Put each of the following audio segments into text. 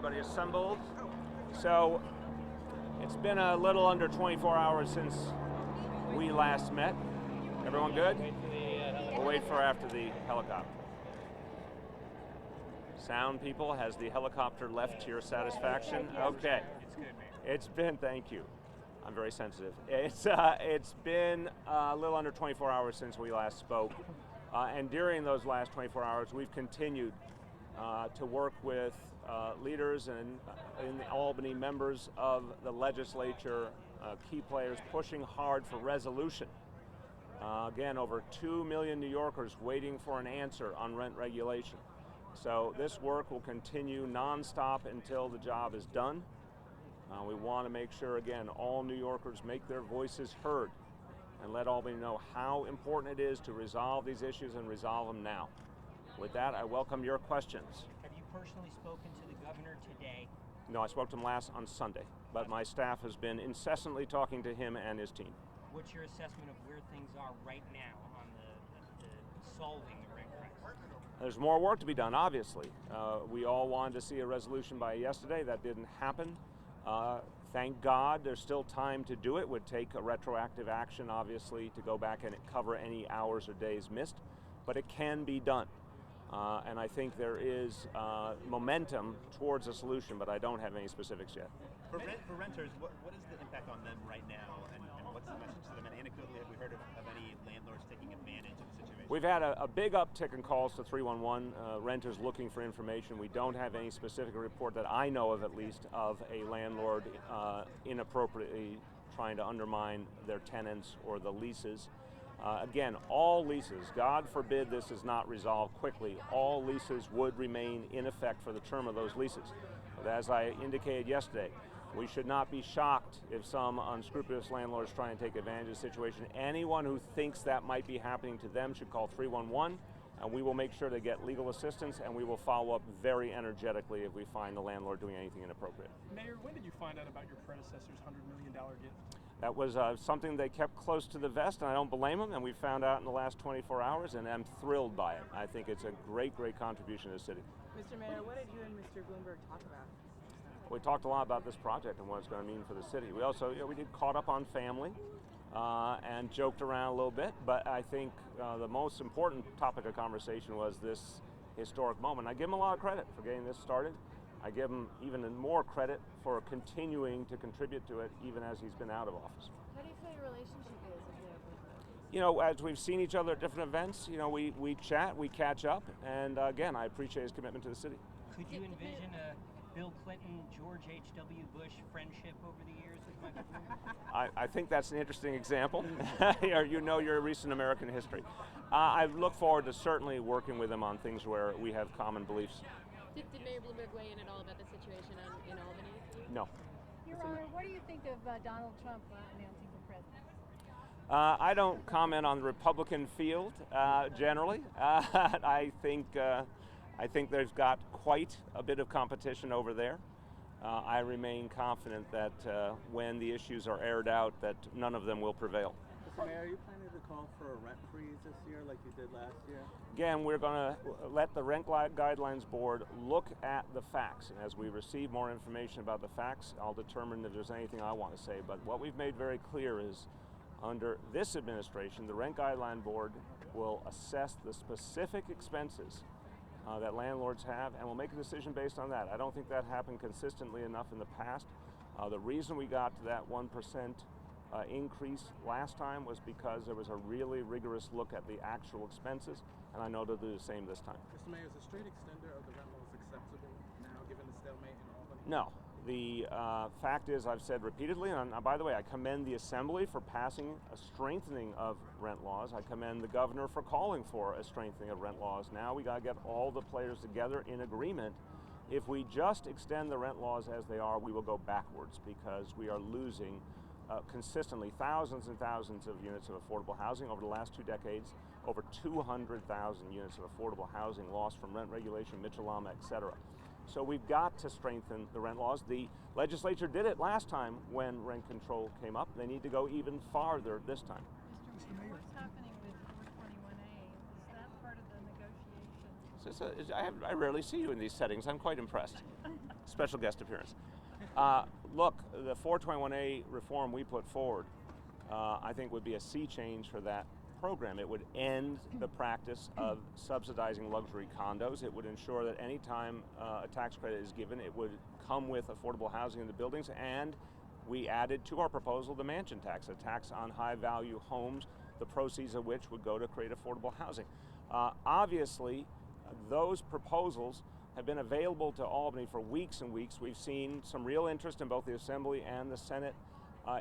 everybody assembled. So it's been a little under 24 hours since we last met. Everyone good? We'll wait for after the helicopter. Sound people, has the helicopter left to your satisfaction? Okay. It's been, thank you. I'm very sensitive. It's been a little under 24 hours since we last spoke. And during those last 24 hours, we've continued to work with leaders and in Albany, members of the legislature, key players pushing hard for resolution. Again, over 2 million New Yorkers waiting for an answer on rent regulation. So this work will continue nonstop until the job is done. We want to make sure, again, all New Yorkers make their voices heard and let Albany know how important it is to resolve these issues and resolve them now. With that, I welcome your questions. Have you personally spoken to the governor today? No, I spoke to him last on Sunday, but my staff has been incessantly talking to him and his team. What's your assessment of where things are right now on the solving the rent crisis? There's more work to be done, obviously. We all wanted to see a resolution by yesterday. That didn't happen. Thank God there's still time to do it. It would take a retroactive action, obviously, to go back and cover any hours or days missed, but it can be done. And I think there is momentum towards a solution, but I don't have any specifics yet. For renters, what is the impact on them right now, and what's the message to them? And anecdotally, have we heard of any landlords taking advantage of the situation? We've had a big uptick in calls to 311, renters looking for information. We don't have any specific report that I know of, at least, of a landlord inappropriately trying to undermine their tenants or the leases. Again, all leases, God forbid this is not resolved quickly, all leases would remain in effect for the term of those leases. But as I indicated yesterday, we should not be shocked if some unscrupulous landlords try and take advantage of the situation. Anyone who thinks that might be happening to them should call 311, and we will make sure they get legal assistance, and we will follow up very energetically if we find the landlord doing anything inappropriate. Mayor, when did you find out about your predecessor's $100 million gift? That was something they kept close to the vest, and I don't blame them, and we found out in the last 24 hours, and I'm thrilled by it. I think it's a great, great contribution to the city. Mr. Mayor, what did you and Mr. Bloomberg talk about? We talked a lot about this project and what it's going to mean for the city. We also, we did caught up on family and joked around a little bit, but I think the most important topic of conversation was this historic moment. I give him a lot of credit for getting this started. I give him even more credit for continuing to contribute to it even as he's been out of office. How do you feel your relationship is with Bloomberg? You know, as we've seen each other at different events, we chat, we catch up, and again, I appreciate his commitment to the city. Could you envision a Bill Clinton, George H.W. Bush friendship over the years with Michael Bloomberg? I think that's an interesting example. You know your recent American history. I look forward to certainly working with him on things where we have common beliefs. Did Mayor Bloomberg weigh in at all about the situation in Albany? No. Your Honor, what do you think of Donald Trump announcing for president? I don't comment on the Republican field generally. I think there's got quite a bit of competition over there. I remain confident that when the issues are aired out, that none of them will prevail. Mr. Mayor, are you planning to call for a rent freeze this year like you did last year? Again, we're going to let the Rent Guidelines Board look at the facts. And as we receive more information about the facts, I'll determine if there's anything I want to say. But what we've made very clear is under this administration, the Rent Guideline Board will assess the specific expenses that landlords have, and we'll make a decision based on that. I don't think that happened consistently enough in the past. The reason we got to that 1% increase last time was because there was a really rigorous look at the actual expenses, and I know they'll do the same this time. Mr. Mayor, is a straight extender of the rent laws acceptable now, given the stalemate in Albany? No. The fact is, I've said repeatedly, and by the way, I commend the Assembly for passing a strengthening of rent laws. I commend the governor for calling for a strengthening of rent laws. Now we got to get all the players together in agreement. If we just extend the rent laws as they are, we will go backwards because we are losing consistently thousands and thousands of units of affordable housing over the last 2 decades, over 200,000 units of affordable housing lost from rent regulation, Mitchell-Lama, et cetera. So we've got to strengthen the rent laws. The legislature did it last time when rent control came up. They need to go even farther this time. Mr. Mayor, what's happening with 421A? Is that part of the negotiations? I rarely see you in these settings. I'm quite impressed. special guest appearance. Look, the 421A reform we put forward, I think would be a sea change for that program. It would end the practice of subsidizing luxury condos. It would ensure that any time a tax credit is given, it would come with affordable housing in the buildings, and we added to our proposal the mansion tax, a tax on high-value homes, the proceeds of which would go to create affordable housing. Obviously, those proposals have been available to Albany for weeks and weeks. We've seen some real interest in both the Assembly and the Senate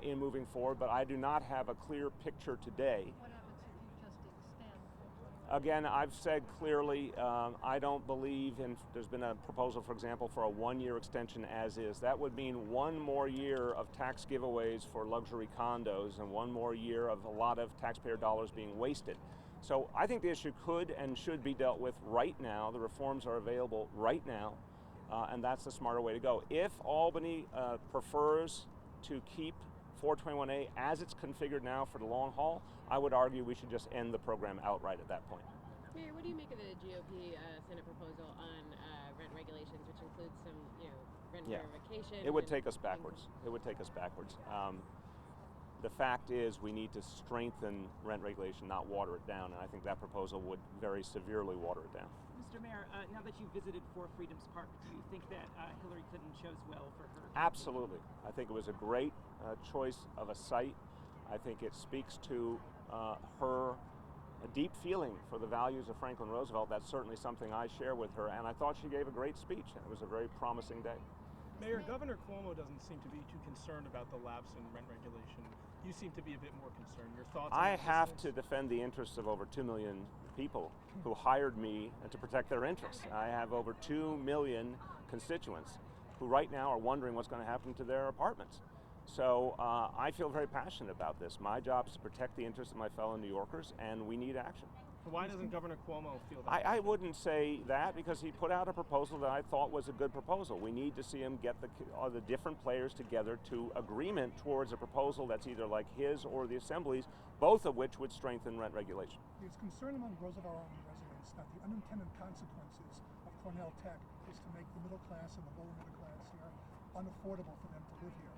in moving forward, but I do not have a clear picture today. What happens if you just extend? Again, I've said clearly, I don't believe in, there's been a proposal, for example, for a one-year extension as is. That would mean one more year of tax giveaways for luxury condos and one more year of a lot of taxpayer dollars being wasted. So I think the issue could and should be dealt with right now. The reforms are available right now, and that's the smarter way to go. If Albany prefers to keep 421A as it's configured now for the long haul, I would argue we should just end the program outright at that point. Mayor, what do you make of the GOP Senate proposal on rent regulations, which includes some, rent verification? It would take us backwards. It would take us backwards. The fact is we need to strengthen rent regulation, not water it down, and I think that proposal would very severely water it down. Mr. Mayor, now that you've visited Four Freedoms Park, do you think that Hillary Clinton chose well for her? Absolutely. I think it was a great choice of a site. I think it speaks to her deep feeling for the values of Franklin Roosevelt. That's certainly something I share with her, and I thought she gave a great speech. It was a very promising day. Mayor, Governor Cuomo doesn't seem to be too concerned about the lapse in rent regulation. You seem to be a bit more concerned. Your thoughts on I that have business? to defend the interests of over 2 million people who hired me to protect their interests. I have over 2 million constituents who right now are wondering what's going to happen to their apartments. So I feel very passionate about this. My job is to protect the interests of my fellow New Yorkers, and we need action. Why doesn't Governor Cuomo feel that? I wouldn't say that, because he put out a proposal that I thought was a good proposal. We need to see him get the different players together to agreement towards a proposal that's either like his or the Assembly's, both of which would strengthen rent regulation. There's concern among Roosevelt Island residents that the unintended consequences of Cornell Tech is to make the middle class and the lower middle class here unaffordable for them to live here.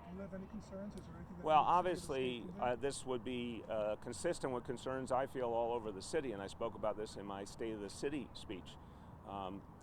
Do you have any concerns? Is there anything that Well, you see obviously, as this would be consistent with concerns I feel all over the city, and I spoke about this in my State of the City speech.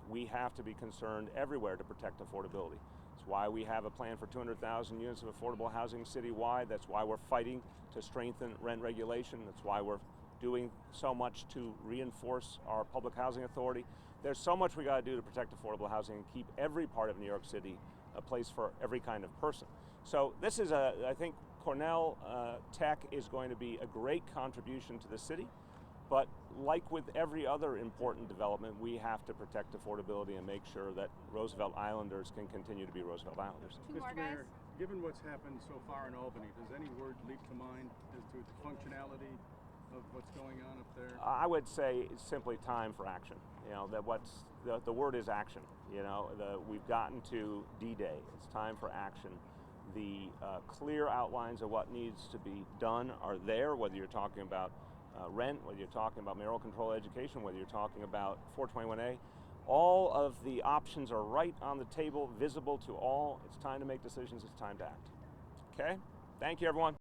We have to be concerned everywhere to protect affordability. That's why we have a plan for 200,000 units of affordable housing citywide. That's why we're fighting to strengthen rent regulation. That's why we're doing so much to reinforce our public housing authority. There's so much we got to do to protect affordable housing and keep every part of New York City a place for every kind of person. So this is I think Cornell Tech is going to be a great contribution to the city, but like with every other important development, we have to protect affordability and make sure that Roosevelt Islanders can continue to be Roosevelt Islanders. Two more Mr. guys. Mayor, given what's happened so far in Albany, does any word leap to mind as to the functionality of what's going on up there? I would say it's simply time for action. The word is action. We've gotten to D-Day. It's time for action. The clear outlines of what needs to be done are there, whether you're talking about rent, whether you're talking about mayoral control education, whether you're talking about 421A. All of the options are right on the table, visible to all. It's time to make decisions. It's time to act. Okay? Thank you, everyone.